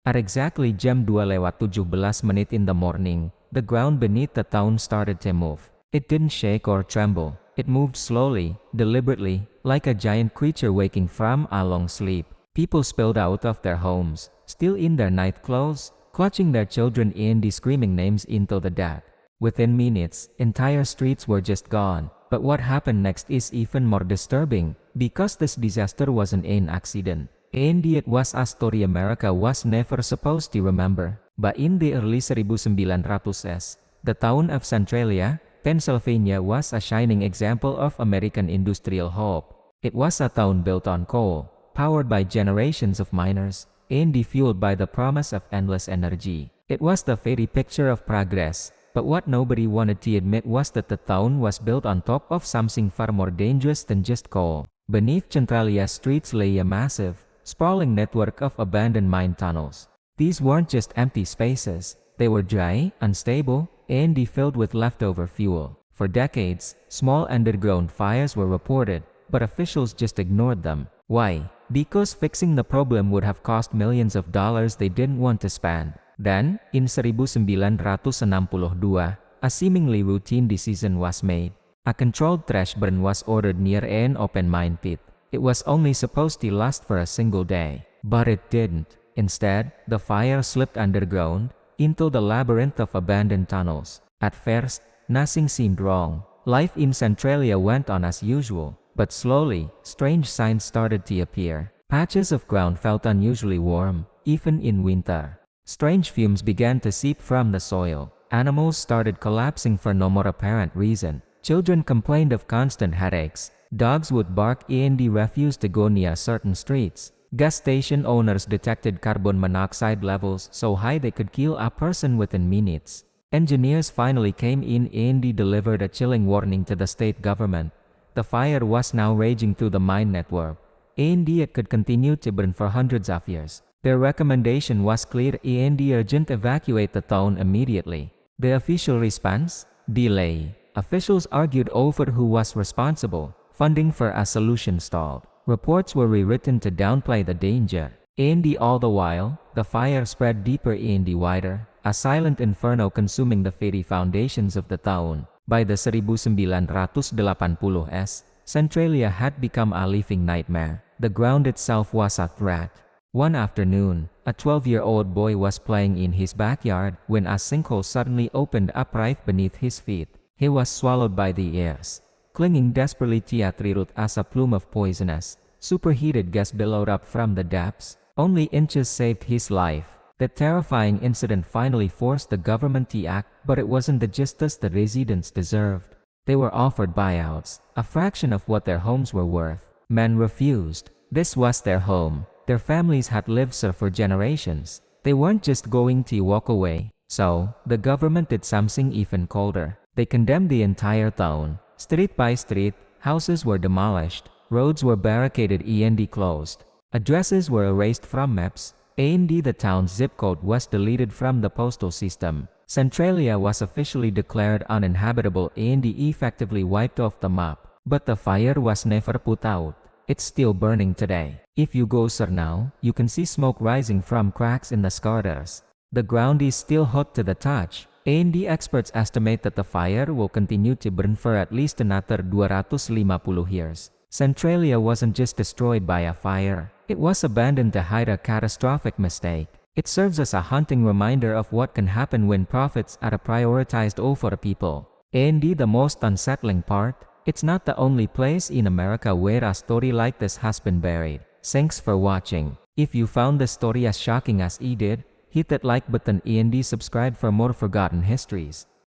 At exactly jam 2:17 in the morning, the ground beneath the town started to move. It didn't shake or tremble. It moved slowly, deliberately, like a giant creature waking from a long sleep. People spilled out of their homes, still in their night clothes, clutching their children and screaming names into the dark. Within minutes, entire streets were just gone. But what happened next is even more disturbing, because this disaster wasn't an accident. And it was a story America was never supposed to remember. But in the early 1900s, the town of Centralia, Pennsylvania was a shining example of American industrial hope. It was a town built on coal, powered by generations of miners, and fueled by the promise of endless energy. It was the very picture of progress. But what nobody wanted to admit was that the town was built on top of something far more dangerous than just coal. Beneath Centralia's streets lay a massive, sprawling network of abandoned mine tunnels. These weren't just empty spaces. They were dry, unstable, and filled with leftover fuel. For decades, small underground fires were reported, but officials just ignored them. Why? Because fixing the problem would have cost millions of dollars they didn't want to spend. Then, in 1962, a seemingly routine decision was made. A controlled trash burn was ordered near an open mine pit. It was only supposed to last for a single day. But it didn't. Instead, the fire slipped underground, into the labyrinth of abandoned tunnels. At first, nothing seemed wrong. Life in Centralia went on as usual. But slowly, strange signs started to appear. Patches of ground felt unusually warm, even in winter. Strange fumes began to seep from the soil. Animals started collapsing for no more apparent reason. Children complained of constant headaches. Dogs would bark and refused to go near certain streets. Gas station owners detected carbon monoxide levels so high they could kill a person within minutes. Engineers finally came in and delivered a chilling warning to the state government. The fire was now raging through the mine network, and it could continue to burn for hundreds of years. Their recommendation was clear and urgent: evacuate the town immediately. The official response? Delay. Officials argued over who was responsible. Funding for a solution stalled. Reports were rewritten to downplay the danger. And all the while, the fire spread deeper and wider, a silent inferno consuming the very foundations of the town. By the 1980s, Centralia had become a living nightmare. The ground itself was a threat. One afternoon, a 12-year-old boy was playing in his backyard when a sinkhole suddenly opened up right beneath his feet. He was swallowed by the ears. Clinging desperately to a tree root as a plume of poisonous, superheated gas billowed up from the depths. Only inches saved his life. The terrifying incident finally forced the government to act, but it wasn't the justice the residents deserved. They were offered buyouts, a fraction of what their homes were worth. Men refused. This was their home. Their families had lived there for generations. They weren't just going to walk away. So, the government did something even colder. They condemned the entire town. Street by street, houses were demolished. Roads were barricaded and closed. Addresses were erased from maps. And the town's zip code was deleted from the postal system. Centralia was officially declared uninhabitable and effectively wiped off the map. But the fire was never put out. It's still burning today. If you go there now, you can see smoke rising from cracks in the scooters. The ground is still hot to the touch, and the experts estimate that the fire will continue to burn for at least another 250 years. Centralia wasn't just destroyed by a fire. It was abandoned to hide a catastrophic mistake. It serves as a haunting reminder of what can happen when profits are prioritized over people. And the most unsettling part, it's not the only place in America where a story like this has been buried. Thanks for watching. If you found the story as shocking as I did, hit that like button and subscribe for more forgotten histories.